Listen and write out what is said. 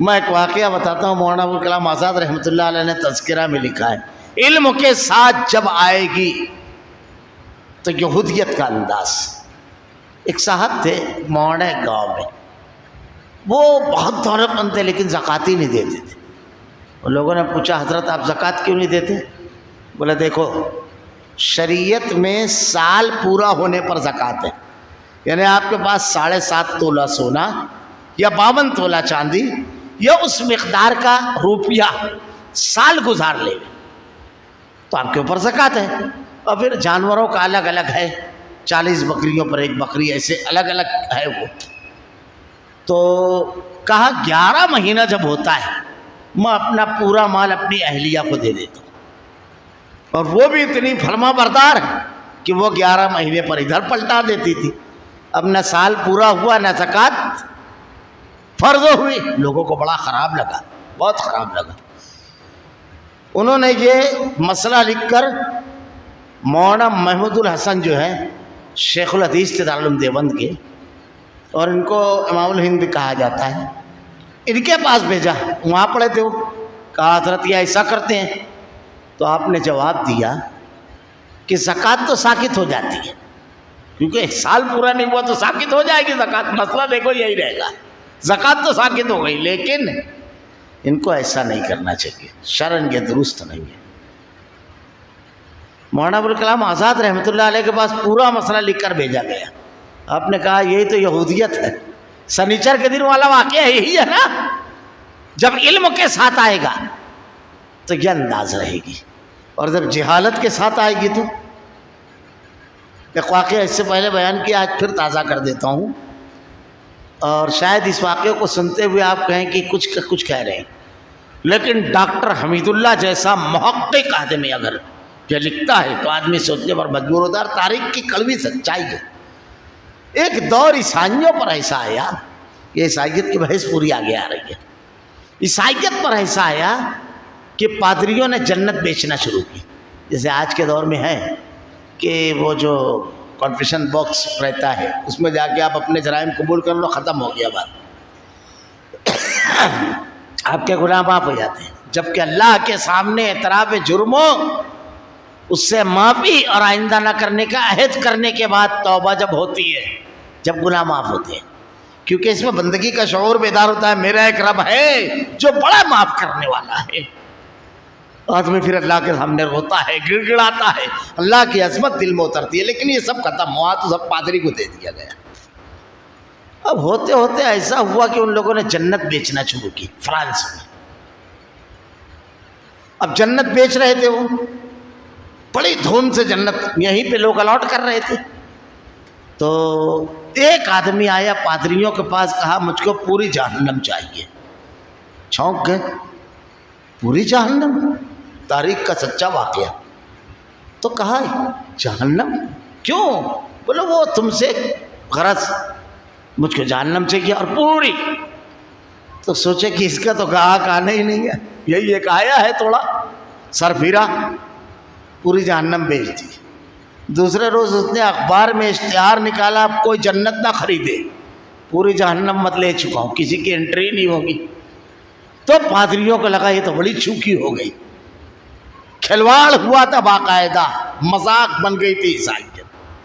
میں ایک واقعہ بتاتا ہوں. مولانا ابوالکلام آزاد رحمۃ اللہ علیہ نے تذکرہ میں لکھا ہے، علم کے ساتھ جب آئے گی تو یہودیت کا انداز. ایک صاحب تھے موڑے گاؤں میں، وہ بہت دولت مند تھے لیکن زکوٰۃ ہی نہیں دیتے تھے. ان لوگوں نے پوچھا حضرت آپ زکوٰۃ کیوں نہیں دیتے؟ بولے دیکھو شریعت میں سال پورا ہونے پر زکوٰۃ ہے. یعنی آپ کے پاس 7.5 تولہ سونا یا 52 تولہ چاندی یا اس مقدار کا روپیہ سال گزار لے تو آپ کے اوپر زکوٰۃ ہے. اور پھر جانوروں کا الگ الگ ہے، 40 بکریوں پر 1 بکری، ایسے الگ الگ ہے وہ. تو کہا 11 مہینہ جب ہوتا ہے میں اپنا پورا مال اپنی اہلیہ کو دے دیتا ہوں، اور وہ بھی اتنی فرما بردار ہے کہ وہ 11 مہینے پر ادھر پلٹا دیتی تھی. اب نہ سال پورا ہوا نہ زکوٰۃ فرض ہوئی. لوگوں کو بڑا خراب لگا، بہت خراب لگا. انہوں نے یہ مسئلہ لکھ کر مولانا محمود الحسن جو ہے شیخ الحدیث تھے دارالعلوم دیوبند کے، اور ان کو امام الہند بھی کہا جاتا ہے، ان کے پاس بھیجا. وہاں پڑے تھے وہ. کہا حضرت یہ ایسا کرتے ہیں؟ تو آپ نے جواب دیا کہ زکوٰۃ تو ساقط ہو جاتی ہے، کیونکہ 1 سال پورا نہیں ہوا تو ساقط ہو جائے گی زکوٰۃ. مسئلہ دیکھو یہی رہے گا، زکوٰۃ تو ساقط ہو گئی، لیکن ان کو ایسا نہیں کرنا چاہیے، شرعاً یہ درست نہیں ہے. مولانا ابوالکلام آزاد رحمۃ اللہ علیہ کے پاس پورا مسئلہ لکھ کر بھیجا گیا. آپ نے کہا یہی تو یہودیت ہے. سنیچر کے دن والا واقعہ یہی ہے نا. جب علم کے ساتھ آئے گا تو یہ انداز رہے گی، اور جب جہالت کے ساتھ آئے گی تو ایک واقعہ اس سے پہلے بیان کیا، آج پھر تازہ کر دیتا ہوں. اور شاید اس واقعے کو سنتے ہوئے آپ کہیں کہ کچھ کہہ رہے ہیں، لیکن ڈاکٹر حمید اللہ جیسا محقق آدمی اگر یہ لکھتا ہے تو آدمی سوچنے پر مجبور ہوتا ہے. تاریخ کی کڑوی سچائی ہے. ایک دور عیسائیوں پر ایسا آیا، یہ عیسائیت کی بحث پوری آگے آ رہی ہے. عیسائیت پر ایسا آیا کہ پادریوں نے جنت بیچنا شروع کی. جیسے آج کے دور میں ہے کہ وہ جو کنفیشن باکس رہتا ہے اس میں جا کے آپ اپنے جرائم قبول کر لو، ختم ہو گیا بات، آپ کے گناہ معاف ہو جاتے ہیں. جبکہ اللہ کے سامنے اعتراف جرموں، اس سے معافی اور آئندہ نہ کرنے کا عہد کرنے کے بعد توبہ جب ہوتی ہے، جب گناہ معاف ہوتے ہیں، کیونکہ اس میں بندگی کا شعور بیدار ہوتا ہے. میرا ایک رب ہے جو بڑا معاف کرنے والا ہے. آدمی پھر اللہ کے سامنے روتا ہے، گڑ گڑاتا ہے، اللہ کی عظمت دل میں اترتی ہے. لیکن یہ سب ختم ہوا تو سب پادری کو دے دیا گیا. اب ہوتے ہوتے ایسا ہوا کہ ان لوگوں نے جنت بیچنا شروع کی فرانس میں. اب جنت بیچ رہے تھے، وہ بڑی دھوم سے جنت یہیں پہ لوگ الاٹ کر رہے تھے. تو ایک آدمی آیا پادریوں کے پاس، کہا مجھ کو پوری جہنم چاہیے. چھونک گئے، پوری جہنم؟ تاریخ کا سچا واقعہ. تو کہا جہنم کیوں؟ بولے وہ تم سے غرض، مجھ کو جہنم چاہیے اور پوری. تو سوچے کہ اس کا تو گاہک آنا ہی نہیں ہے، یہی ایک آیا ہے، تھوڑا سر پھیرا، پوری جہنم بیچ دی. دوسرے روز اس نے اخبار میں اشتہار نکالا، اب کوئی جنت نہ خریدے، پوری جہنم مت لے چکا ہوں، کسی کی انٹری نہیں ہوگی. تو پادریوں کو لگا یہ تو بڑی چوکی ہو گئی. کھلواڑ ہوا تھا باقاعدہ، مذاق بن گئی تھی عیسائی.